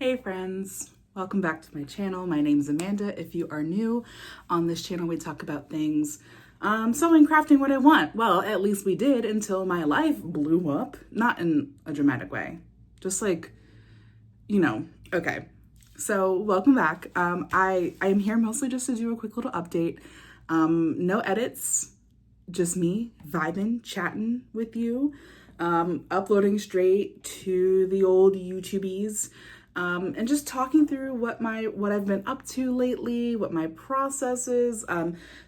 Hey friends, welcome back to my channel. My name's Amanda. If you are new on this channel, we talk about things sewing, crafting, what I want. Well, at least we did until my life blew up. Not in a dramatic way, just like, okay. So welcome back. I am here mostly just to do a quick little update. No edits, just me vibing, chatting with you, uploading straight to the old YouTubies. And just talking through what I've been up to lately, what my process is,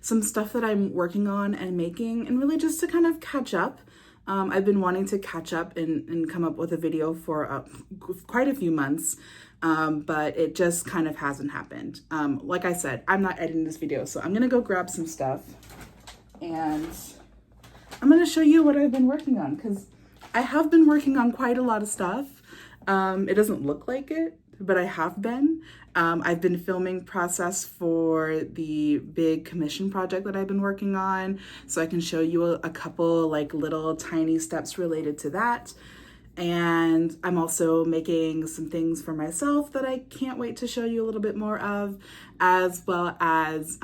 some stuff that I'm working on and making, and really just to kind of catch up. I've been wanting to catch up and come up with a video for quite a few months, but it just kind of hasn't happened. Like I said, I'm not editing this video, so I'm gonna go grab some stuff and I'm gonna show you what I've been working on, because I have been working on quite a lot of stuff. It doesn't look like it, but I have been. I've been filming process for the big commission project that I've been working on, so I can show you a couple like little tiny steps related to that. And I'm also making some things for myself that I can't wait to show you a little bit more of, as well as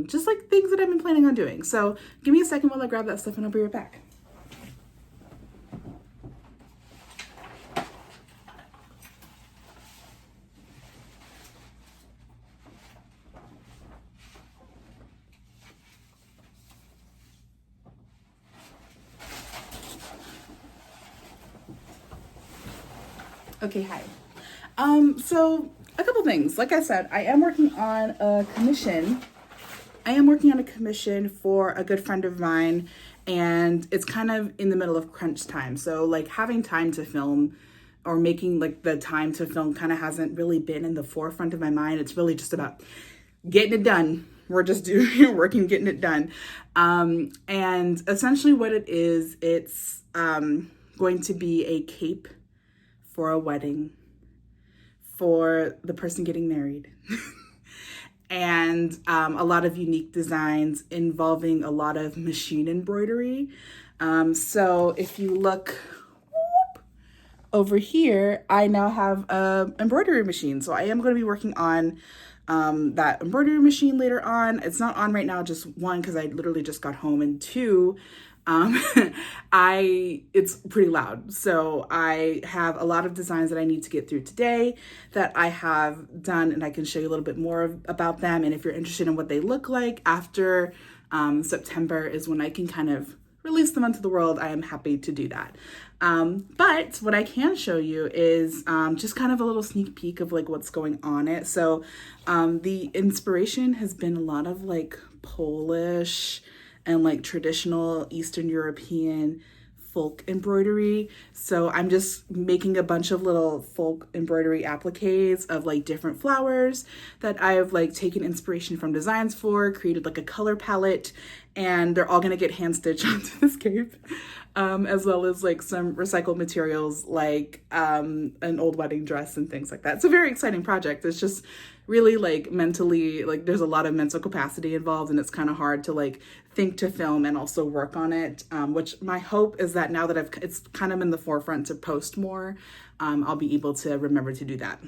just like things that I've been planning on doing. So give me a second while I grab that stuff and I'll be right back. Okay, hi. So a couple things. Like I said, I am working on a commission. For a good friend of mine, and it's kind of in the middle of crunch time. So like having time to film or making like the time to film kind of hasn't really been in the forefront of my mind. It's really just about getting it done. We're just working, getting it done. And essentially what it is, it's going to be a cape for a wedding for the person getting married. And a lot of unique designs involving a lot of machine embroidery. So if you look over here, I now have an embroidery machine. So I am going to be working on that embroidery machine later on. It's not on right now, just one, because I literally just got home, and two, it's pretty loud. So I have a lot of designs that I need to get through today that I have done, and I can show you a little bit more about them. And if you're interested in what they look like after September is when I can kind of release them onto the world, I am happy to do that. But what I can show you is just kind of a little sneak peek of like what's going on it. So the inspiration has been a lot of like Polish and like traditional Eastern European folk embroidery. So I'm just making a bunch of little folk embroidery appliques of like different flowers that I've like taken inspiration from designs for, created like a color palette, and they're all gonna get hand stitched onto this cape, as well as like some recycled materials like an old wedding dress and things like that. It's a very exciting project. It's just really like mentally, like there's a lot of mental capacity involved, and it's kind of hard to like think to film and also work on it, which my hope is that now that it's kind of in the forefront to post more, I'll be able to remember to do that.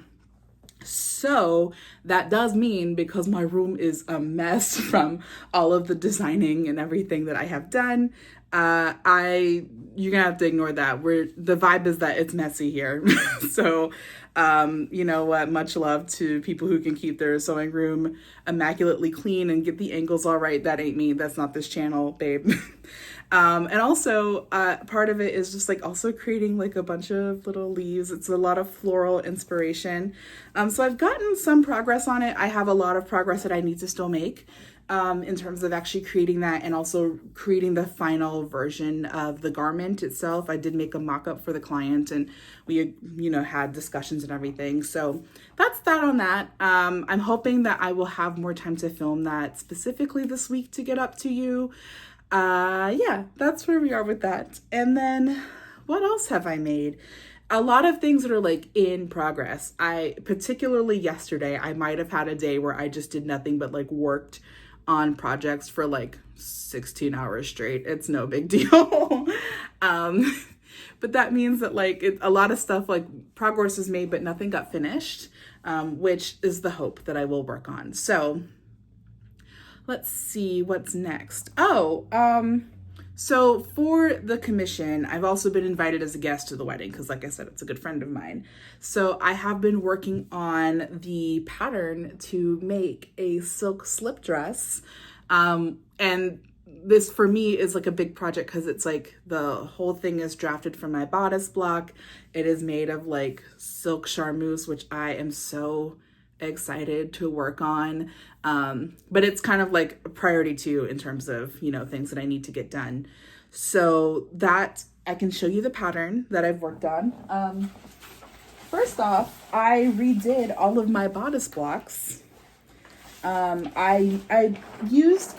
So that does mean, because my room is a mess from all of the designing and everything that I have done, you're gonna have to ignore that. The vibe is that it's messy here. So, you know what, much love to people who can keep their sewing room immaculately clean and get the angles all right. That ain't me. That's not this channel, babe. And also, part of it is just like also creating like a bunch of little leaves. It's a lot of floral inspiration. So I've gotten some progress on it. I have a lot of progress that I need to still make in terms of actually creating that, and also creating the final version of the garment itself. I did make a mock-up for the client, and we, had discussions and everything. So that's that on that. I'm hoping that I will have more time to film that specifically this week to get up to you. Yeah, that's where we are with that. And then what else have I made? A lot of things that are like in progress. Particularly yesterday, I might have had a day where I just did nothing but like worked on projects for like 16 hours straight. It's no big deal. but that means that like a lot of stuff, like progress is made, but nothing got finished, which is the hope that I will work on. So let's see what's next. So for the commission, I've also been invited as a guest to the wedding because, like I said, it's a good friend of mine. So I have been working on the pattern to make a silk slip dress. And this for me is like a big project because it's like the whole thing is drafted from my bodice block. It is made of like silk charmeuse, which I am so excited to work on. But it's kind of like a priority too in terms of, you know, things that I need to get done. So that I can show you the pattern that I've worked on. First off, I redid all of my bodice blocks. I used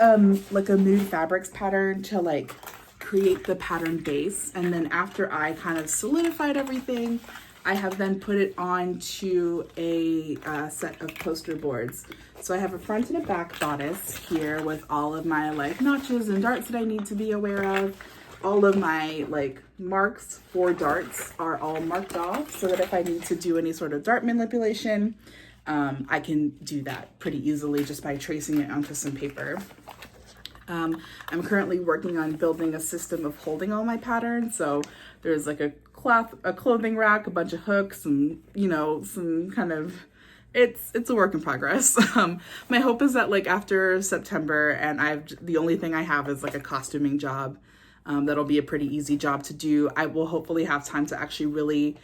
like a Mood Fabrics pattern to like create the pattern base, and then after I kind of solidified everything, I have then put it onto a set of poster boards. So I have a front and a back bodice here with all of my like notches and darts that I need to be aware of. All of my like marks for darts are all marked off so that if I need to do any sort of dart manipulation, I can do that pretty easily just by tracing it onto some paper. I'm currently working on building a system of holding all my patterns. So there's like a clothing rack, a bunch of hooks, and you know, some kind of, it's a work in progress. My hope is that like after September, and the only thing I have is like a costuming job. That'll be a pretty easy job to do. I will hopefully have time to actually really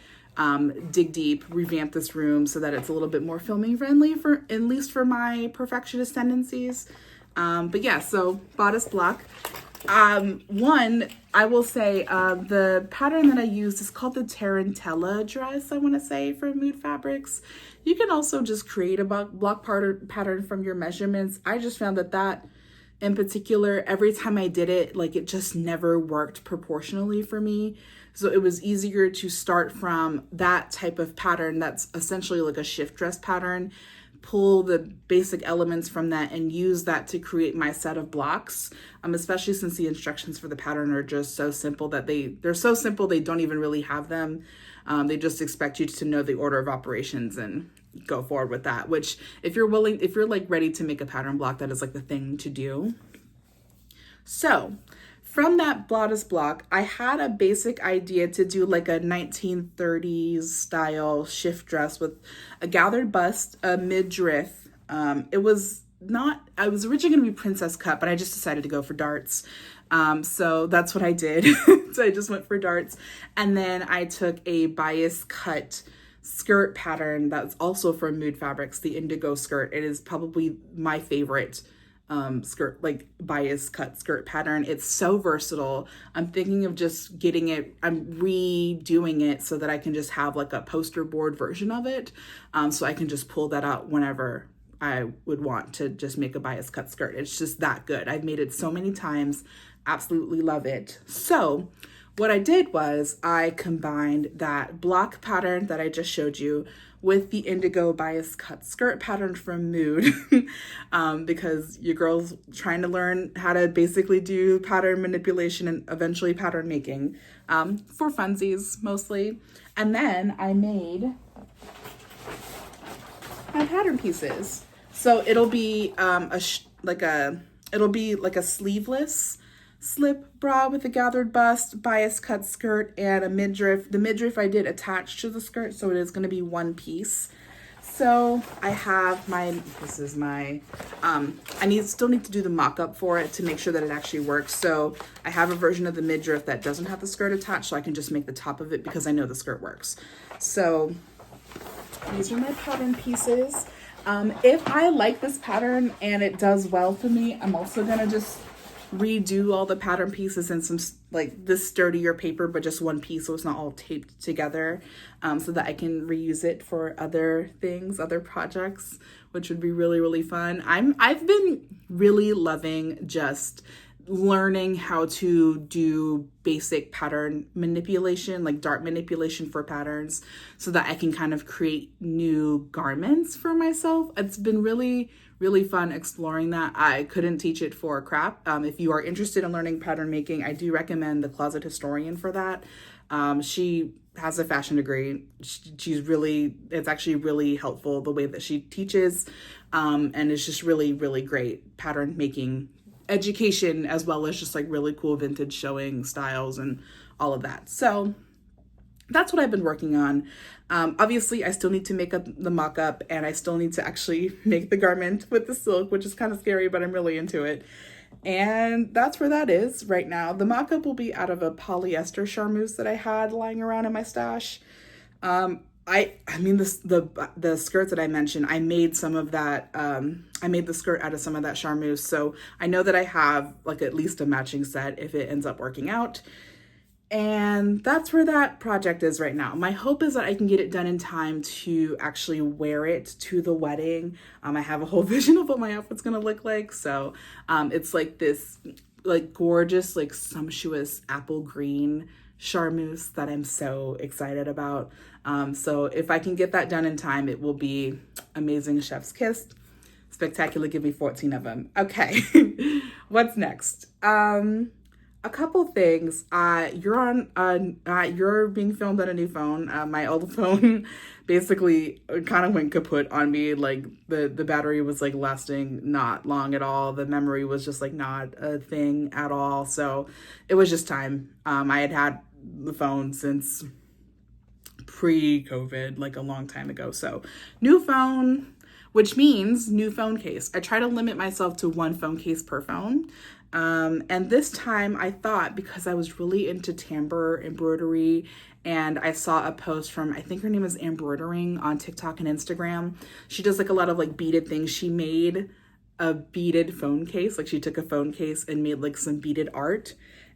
dig deep, revamp this room so that it's a little bit more filming friendly for, at least for my perfectionist tendencies. But yeah, so bodice block. One, I will say, the pattern that I used is called the Tarantella dress, I want to say, for Mood Fabrics. You can also just create a block pattern from your measurements. I just found that in particular, every time I did it, like it just never worked proportionally for me. So it was easier to start from that type of pattern that's essentially like a shift dress pattern, pull the basic elements from that and use that to create my set of blocks, especially since the instructions for the pattern are just so simple that they're so simple they don't even really have them. They just expect you to know the order of operations and go forward with that, which if you're like ready to make a pattern block, that is like the thing to do. So from that bodice block, I had a basic idea to do like a 1930s style shift dress with a gathered bust, a midriff. I was originally going to be princess cut, but I just decided to go for darts. So that's what I did. So I just went for darts. And then I took a bias cut skirt pattern that's also from Mood Fabrics, the indigo skirt. It is probably my favorite skirt, like bias cut skirt pattern. It's so versatile. I'm thinking of just I'm redoing it so that I can just have like a poster board version of it. So I can just pull that out whenever I would want to just make a bias cut skirt. It's just that good. I've made it so many times. Absolutely love it. So what I did was I combined that block pattern that I just showed you with the indigo bias cut skirt pattern from Mood, because your girl's trying to learn how to basically do pattern manipulation and eventually pattern making, for funsies mostly. And then I made my pattern pieces. So it'll be it'll be like a sleeveless slip bra with a gathered bust, bias cut skirt, and a midriff. The midriff I did attach to the skirt, so it is going to be one piece. So I have I still need to do the mock-up for it to make sure that it actually works. So I have a version of the midriff that doesn't have the skirt attached, so I can just make the top of it because I know the skirt works. So these are my pattern pieces. If I like this pattern and it does well for me, I'm also gonna just redo all the pattern pieces in some like this sturdier paper, but just one piece so it's not all taped together, so that I can reuse it for other things, other projects, which would be really, really fun. I've been really loving just learning how to do basic pattern manipulation, like dart manipulation for patterns, so that I can kind of create new garments for myself. It's been really, really fun exploring that. I couldn't teach it for crap. If you are interested in learning pattern making, I do recommend The Closet Historian for that. She has a fashion degree. It's actually really helpful the way that she teaches. And it's just really, really great pattern making education, as well as just like really cool vintage showing styles and all of that. So that's what I've been working on. Obviously, I still need to make up the mock-up, and I still need to actually make the garment with the silk, which is kind of scary, but I'm really into it. And that's where that is right now. The mock-up will be out of a polyester charmeuse that I had lying around in my stash. I mean, the skirts that I mentioned, I made some of that. I made the skirt out of some of that charmeuse, so I know that I have like at least a matching set if it ends up working out. And that's where that project is right now. My hope is that I can get it done in time to actually wear it to the wedding. I have a whole vision of what my outfit's gonna look like. So it's like this like gorgeous, like sumptuous apple green charmeuse that I'm so excited about. So if I can get that done in time, it will be amazing chef's kiss. Spectacular, give me 14 of them. Okay, what's next? A couple things. You're being filmed on a new phone. My old phone basically kind of went kaput on me. Like the battery was like lasting not long at all. The memory was just like not a thing at all. So it was just time. I had the phone since pre-COVID, like a long time ago. So new phone, which means new phone case. I try to limit myself to one phone case per phone. And this time I thought, because I was really into Tambour Embroidery, and I saw a post from, I think her name is Embroidering on TikTok and Instagram. She does like a lot of like beaded things. She made a beaded phone case. Like she took a phone case and made like some beaded art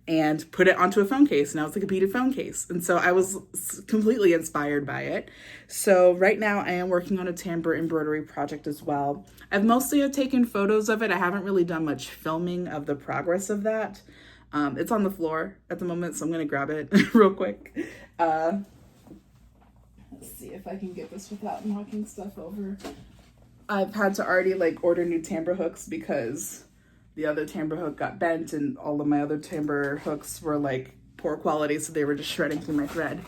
and put it onto a phone case. Now it's like a beaded phone case. And so I was completely inspired by it. So right now I am working on a Tambour Embroidery project as well. I've mostly taken photos of it. I haven't really done much filming of the progress of that. It's on the floor at the moment, so I'm gonna grab it real quick. Let's see if I can get this without knocking stuff over. I've had to already like order new tambour hooks because the other tambour hook got bent and all of my other tambour hooks were like poor quality, so they were just shredding through my thread.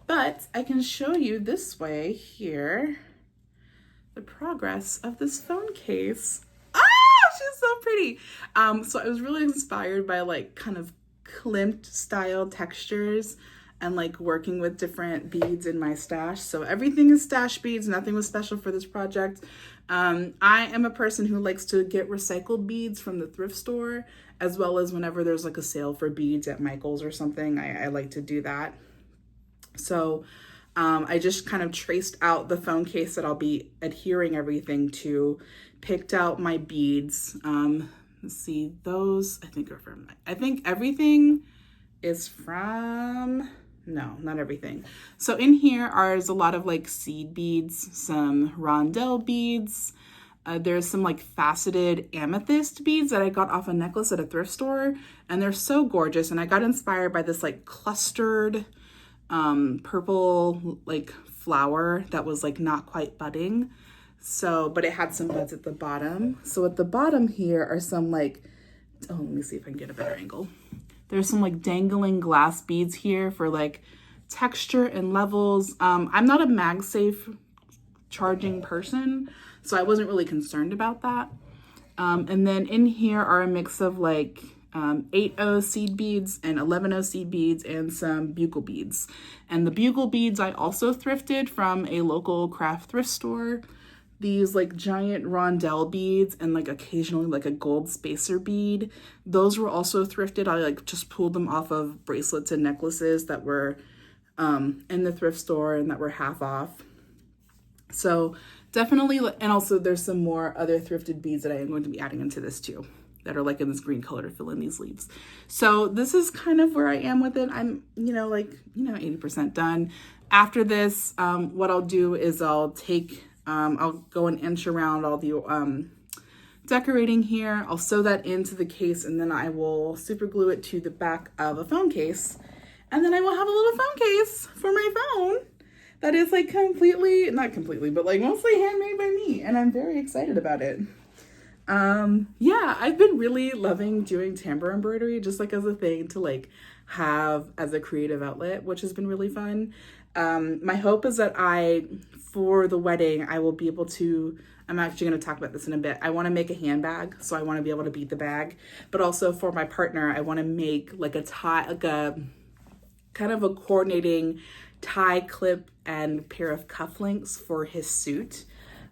But I can show you this way here the progress of this phone case. Ah, she's so pretty. So I was really inspired by like kind of klimt style textures and like working with different beads in my stash. So everything is stash beads, nothing was special for this project. I am a person who likes to get recycled beads from the thrift store, as well as whenever there's like a sale for beads at Michael's or something, I like to do that. So I just kind of traced out the phone case that I'll be adhering everything to, picked out my beads. Let's see, those I think everything is from, no, not everything. So in here is a lot of like seed beads, some rondelle beads. There's some like faceted amethyst beads that I got off a necklace at a thrift store, and they're so gorgeous. And I got inspired by this like clustered purple like flower that was like not quite budding. So, but it had some buds at the bottom. So at the bottom here are some like, oh, let me see if I can get a better angle. There's some like dangling glass beads here for like texture and levels. I'm not a MagSafe charging person, so I wasn't really concerned about that. And then in here are a mix of like 8/0 seed beads and 11/0 seed beads and some bugle beads. And the bugle beads I also thrifted from a local craft thrift store. These like giant rondelle beads and like occasionally like a gold spacer bead. Those were also thrifted. I like just pulled them off of bracelets and necklaces that were in the thrift store and that were half off. So definitely, and also there's some more other thrifted beads that I am going to be adding into this too, that are like in this green color to fill in these leaves. So this is kind of where I am with it. I'm, 80% done. After this, what I'll do is I'll go and inch around all the decorating here. I'll sew that into the case, and then I will super glue it to the back of a phone case. And then I will have a little phone case for my phone that is like not completely, but like mostly handmade by me. And I'm very excited about it. Yeah, I've been really loving doing Tambour embroidery just like as a thing to like have as a creative outlet, which has been really fun. My hope is that for the wedding, I will be able to, I'm actually going to talk about this in a bit. I want to make a handbag, so I want to be able to beat the bag. But also for my partner, I want to make like a tie, like a kind of a coordinating tie clip and pair of cufflinks for his suit.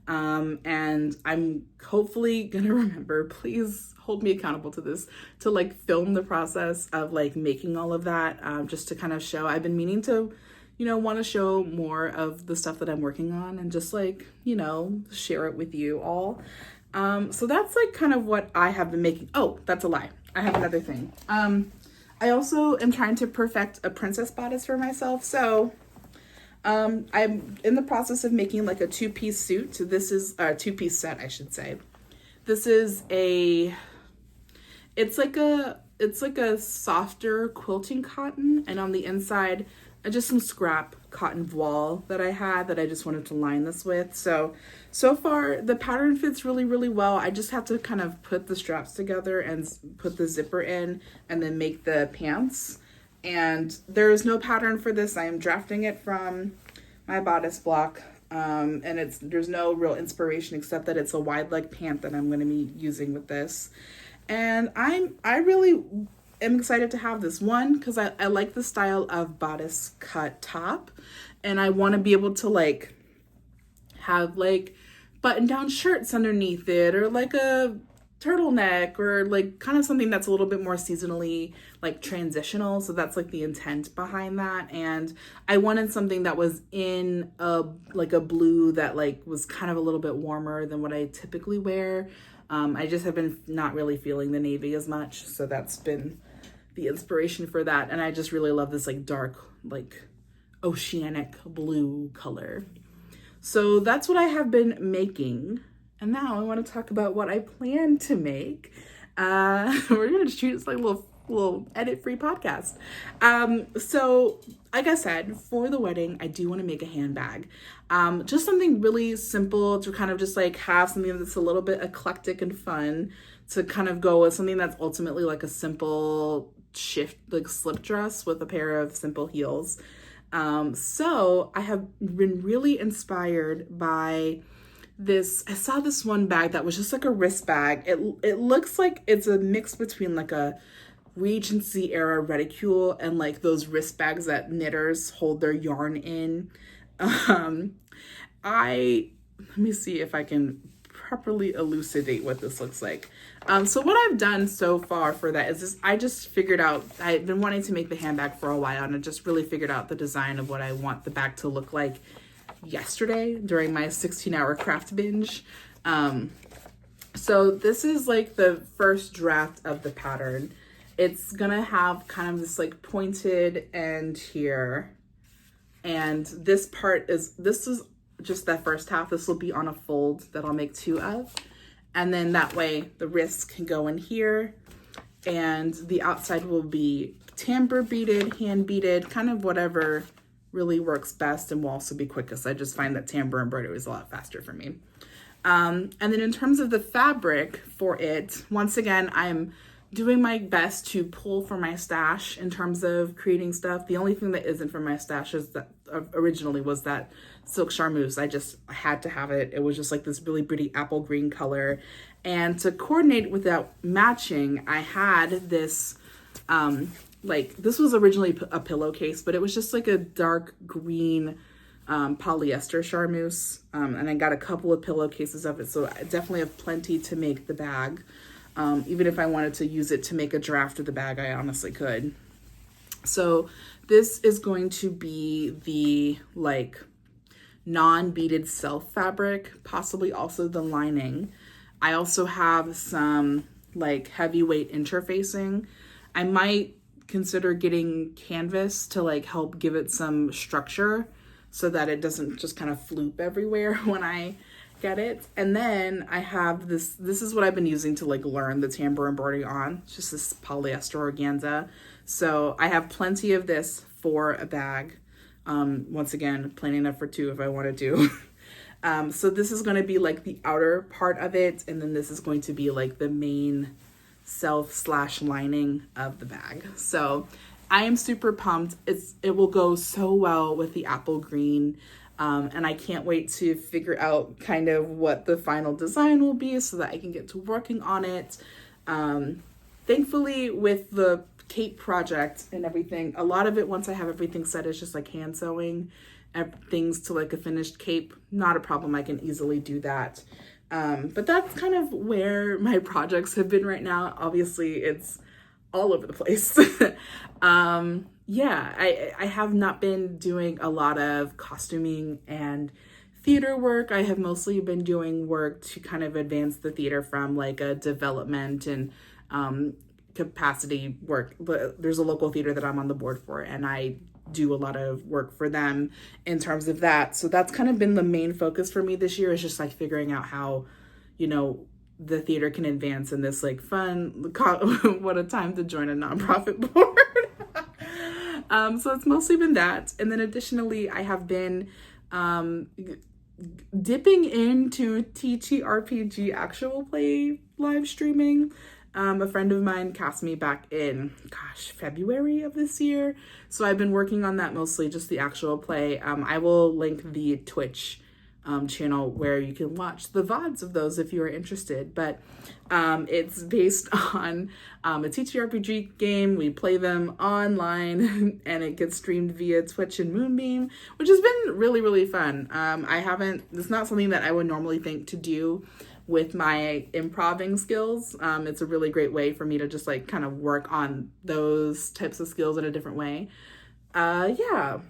And I'm hopefully going to remember, please hold me accountable to this, to like film the process of like making all of that, just to kind of show. I've been meaning to, want to show more of the stuff that I'm working on and just like, share it with you all. So that's like kind of what I have been making. Oh, that's a lie. I have another thing. I also am trying to perfect a princess bodice for myself. So I'm in the process of making like a two-piece suit. So this is a two-piece set, I should say. This is it's like a softer quilting cotton, and on the inside, just some scrap cotton voile that I had that I just wanted to line this with. So far the pattern fits really, really well. I just have to kind of put the straps together and put the zipper in and then make the pants. And there is no pattern for this. I am drafting it from my bodice block. And there's no real inspiration except that it's a wide leg pant that I'm going to be using with this. And I really am excited to have this one because I like the style of bodice cut top, and I want to be able to like have like button down shirts underneath it, or like a turtleneck, or like kind of something that's a little bit more seasonally like transitional. So that's like the intent behind that. And I wanted something that was in a blue that like was kind of a little bit warmer than what I typically wear. I just have been not really feeling the navy as much, so that's been the inspiration for that. And I just really love this like dark, like oceanic blue color. So that's what I have been making. And now I want to talk about what I plan to make. We're going to treat it like a little edit-free podcast. So like I said, for the wedding, I do want to make a handbag. Just something really simple to kind of just like have something that's a little bit eclectic and fun, to kind of go with something that's ultimately like a simple shift, like slip dress with a pair of simple heels. So I have been really inspired by this. I saw this one bag that was just like a wrist bag. It looks like it's a mix between like a Regency era reticule and like those wrist bags that knitters hold their yarn in. Let me see if I can properly elucidate what this looks like. So what I've done so far for that is this, I just figured out, I've been wanting to make the handbag for a while, and I just really figured out the design of what I want the bag to look like yesterday during my 16-hour craft binge. So this is like the first draft of the pattern. It's gonna have kind of this like pointed end here. And this is just that first half. This will be on a fold that I'll make two of. And then that way the wrists can go in here, and the outside will be tambour beaded, hand beaded, kind of whatever really works best and will also be quickest. I just find that Tambour Embroidery is a lot faster for me. And then in terms of the fabric for it, once again, I'm doing my best to pull from my stash in terms of creating stuff. The only thing that isn't from my stash is that originally was that silk charmeuse. I had to have it. It was just like this really pretty apple green color. And to coordinate without matching, I had this, this was originally a pillowcase, but it was just like a dark green polyester charmeuse. And I got a couple of pillowcases of it. So I definitely have plenty to make the bag. Even if I wanted to use it to make a draft of the bag, I honestly could. So this is going to be the like non-beaded self fabric, possibly also the lining. I also have some like heavyweight interfacing. I might consider getting canvas to like help give it some structure so that it doesn't just kind of floop everywhere when I get it. And then I have this is what I've been using to like learn the Tambour embroidery on. It's just this polyester organza. So I have plenty of this for a bag. Once again, planning enough for two if I wanted to. So this is going to be like the outer part of it, and then this is going to be like the main self/lining of the bag. So I am super pumped. It will go so well with the apple green. And I can't wait to figure out kind of what the final design will be so that I can get to working on it. Thankfully, with the cape project and everything, a lot of it, once I have everything set, is just like hand sewing things to like a finished cape. Not a problem. I can easily do that. But that's kind of where my projects have been right now. Obviously, it's all over the place. Yeah, I have not been doing a lot of costuming and theater work. I have mostly been doing work to kind of advance the theater from like a development and capacity work. But there's a local theater that I'm on the board for, and I do a lot of work for them in terms of that. So that's kind of been the main focus for me this year, is just like figuring out how, you know, the theater can advance in this like fun, what a time to join a nonprofit board. So it's mostly been that. And then additionally, I have been dipping into TTRPG actual play live streaming. A friend of mine cast me back in, February of this year. So I've been working on that mostly, just the actual play. I will link the Twitch channel where you can watch the VODs of those if you are interested. But it's based on a TTRPG game. We play them online and it gets streamed via Twitch and Moonbeam, which has been really, really fun. It's not something that I would normally think to do with my improving skills. It's a really great way for me to just like kind of work on those types of skills in a different way. Yeah,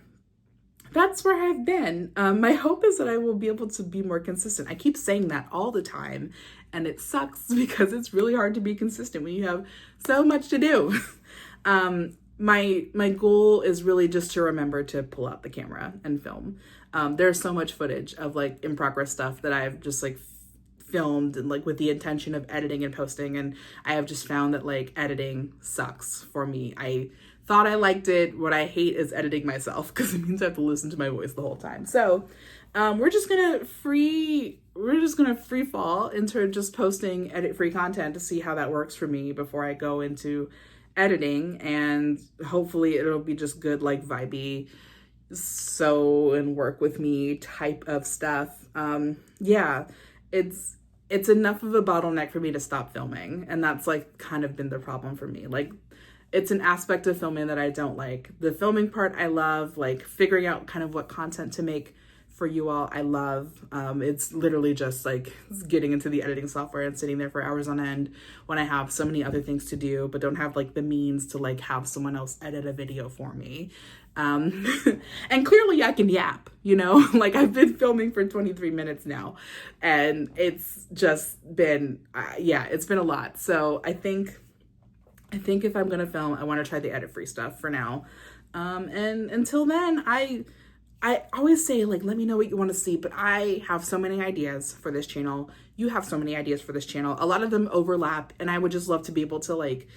that's where I've been. My hope is that I will be able to be more consistent. I keep saying that all the time, and it sucks because it's really hard to be consistent when you have so much to do. My goal is really just to remember to pull out the camera and film. There's so much footage of like in progress stuff that I've just like filmed and like with the intention of editing and posting, and I have just found that like editing sucks for me. I thought I liked it. What I hate is editing myself because it means I have to listen to my voice the whole time. So we're just gonna free fall into just posting edit-free content to see how that works for me before I go into editing, and hopefully it'll be just good like vibey sew and work with me type of stuff. Yeah, it's enough of a bottleneck for me to stop filming, and that's like kind of been the problem for me. Like, it's an aspect of filming that I don't like. The filming part I love, like figuring out kind of what content to make for you all, I love. It's literally just like getting into the editing software and sitting there for hours on end when I have so many other things to do, but don't have like the means to like have someone else edit a video for me. And clearly I can yap, you know, like I've been filming for 23 minutes now, and it's just been, it's been a lot. So I think if I'm going to film, I want to try the edit free stuff for now. And until then, I always say like, let me know what you want to see, but I have so many ideas for this channel. You have so many ideas for this channel. A lot of them overlap, and I would just love to be able to like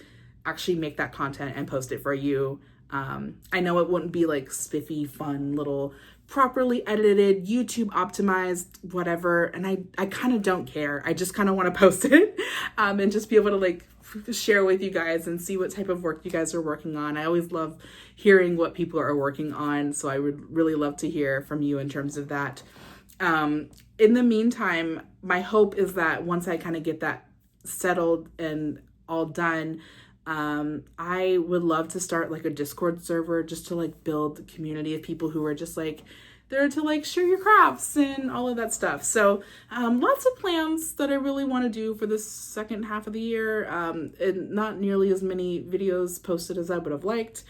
actually make that content and post it for you. I know it wouldn't be like spiffy, fun, little properly edited, YouTube optimized, whatever. And I kind of don't care. I just kind of want to post it, and just be able to like share with you guys and see what type of work you guys are working on. I always love hearing what people are working on. So I would really love to hear from you in terms of that. In the meantime, my hope is that once I kind of get that settled and all done, I would love to start like a Discord server just to like build a community of people who are just like there to like share your crafts and all of that stuff. So lots of plans that I really want to do for the second half of the year, and not nearly as many videos posted as I would have liked,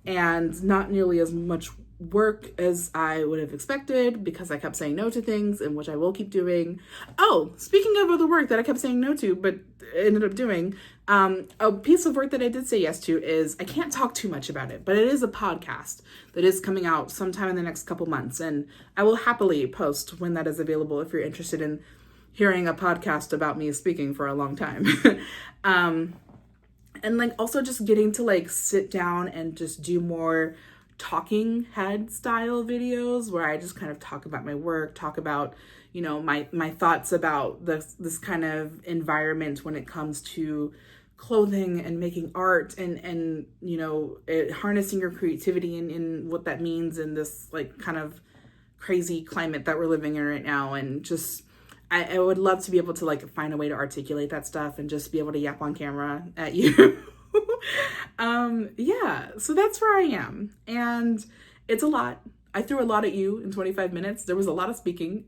and not nearly as much work as I would have expected because I kept saying no to things, and which I will keep doing. Oh, speaking of other work that I kept saying no to but ended up doing, a piece of work that I did say yes to is, I can't talk too much about it, but it is a podcast that is coming out sometime in the next couple months, and I will happily post when that is available if you're interested in hearing a podcast about me speaking for a long time. And like also just getting to like sit down and just do more talking head style videos where I just kind of talk about my work, talk about, you know, my thoughts about this kind of environment when it comes to clothing and making art and you know, harnessing your creativity in what that means in this like kind of crazy climate that we're living in right now. And just I would love to be able to like find a way to articulate that stuff and just be able to yap on camera at you. Yeah, so that's where I am, and it's a lot. I threw a lot at you in 25 minutes. There was a lot of speaking.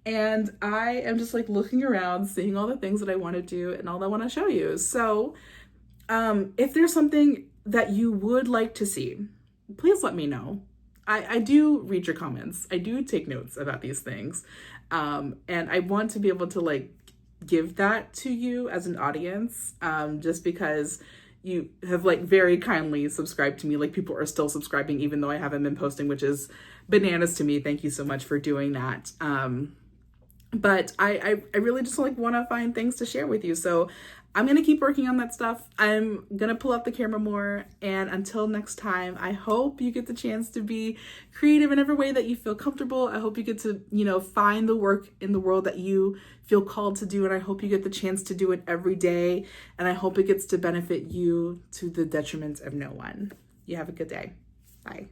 And I am just like looking around, seeing all the things that I want to do and all that I want to show you. So if there's something that you would like to see, please let me know. I do read your comments. I do take notes about these things. And I want to be able to like give that to you as an audience, just because you have like very kindly subscribed to me. Like people are still subscribing even though I haven't been posting, which is bananas to me. Thank you so much for doing that. But I really just like want to find things to share with you. So I'm going to keep working on that stuff. I'm going to pull out the camera more. And until next time, I hope you get the chance to be creative in every way that you feel comfortable. I hope you get to, you know, find the work in the world that you feel called to do. And I hope you get the chance to do it every day. And I hope it gets to benefit you to the detriment of no one. You have a good day. Bye.